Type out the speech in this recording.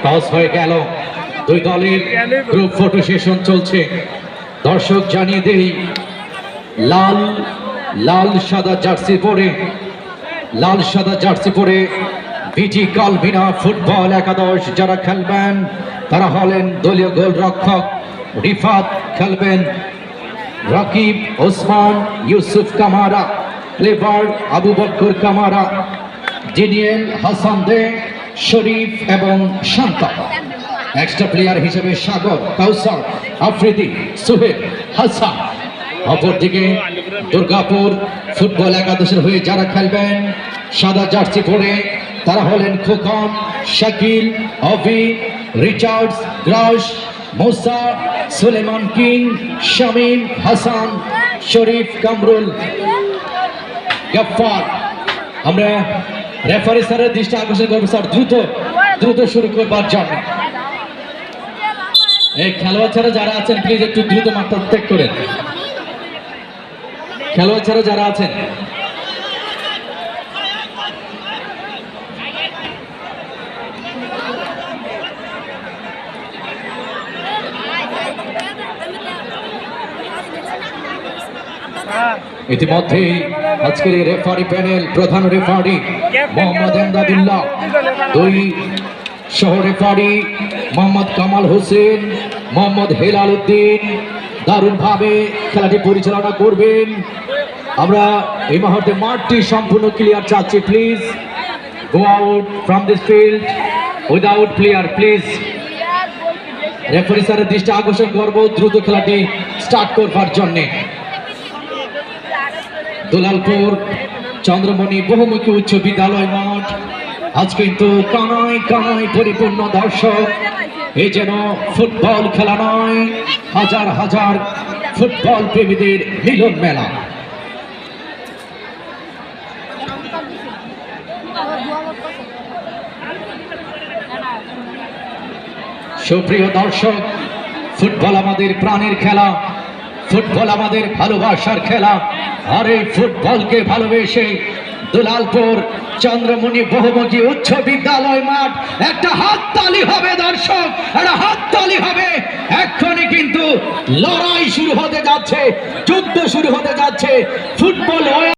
Toss হয়ে গেল, দুই দলের গ্রুপ ফটো সেশন চলছে। দর্শক জানিয়ে দেই, লাল লাল সাদা জার্সি পরে বিটি কালভিনা ফুটবল একাদশ যারা খেলবেন তারা হলেন দলীয় গোলরক্ষক রিফাত খেলবেন, Rakib Osman, Yusuf Kamara, Clever Abu Bakar Kamara, জিনিয়েল হাসান দে, শরীফ এবং শান্তা। এক্সট্রা প্লেয়ার হিসেবে সাগর, কাউসার, আফ্রিদি, সোহেল, হাসান। অপরদিকে দুর্গাপুর ফুটবল একাদশের হয়ে যারা খেলবেন সাদা জার্সি পরে তারা হলেন খোকন, শাকিল, অভি, রিচার্ডস, গ্রাস, মুসা, সুলেমান কিং, শামীম, হাসান, শরীফ, কামরুল, গফফার। আমরা রেফারি স্যারের দৃষ্টি আকর্ষণ করবো স্যার, দ্রুত শুরু করবার জন্য। এই খেলোয়াড় ছাড়া যারা আছেন প্লিজ একটু দ্রুত মাঠটা ত্যাগ করেন। খেলোয়াড় ছাড়া যারা আছেন ইতিমধ্যে আজকের এই রেফারি প্যানেল প্রধান রেফারি মোহাম্মদ এমদাদুল্লাহ, দুই সহ রেফারি মোহাম্মদ কামাল হোসেন, মোহাম্মদ হেলাল উদ্দিন দারুণভাবে খেলাটি পরিচালনা করবেন। আমরা এই মুহূর্তে মাঠটি সম্পূর্ণ ক্লিয়ার চাচ্ছি, please go out from this field without player please. Referee স্যারের দৃষ্টি আকর্ষণ করবো দ্রুত খেলাটি স্টার্ট করবার জন্যে। দুলালপুর চন্দ্রমণি বহুমুখী উচ্চ বিদ্যালয় মাঠ আজ কিন্তু কানায় পরিপূর্ণ দর্শক। এই যেন ফুটবল খেলা নয়, হাজার হাজার ফুটবল প্রেমীদের মিলন মেলা। সুপ্রিয় দর্শক, ফুটবল আমাদের প্রাণের খেলা, ফুটবল আমাদের ভালোবাসার খেলা। আর এই ফুটবলকে ভালোবেসে দুলালপুর চন্দ্রমণি বহুমুখী উচ্চ বিদ্যালয় মাঠ একটা হাততালি হবে দর্শক, একটা হাততালি হবে। এক্ষুনি কিন্তু লড়াই শুরু হতে যাচ্ছে, যুদ্ধ শুরু হতে যাচ্ছে। ফুটবল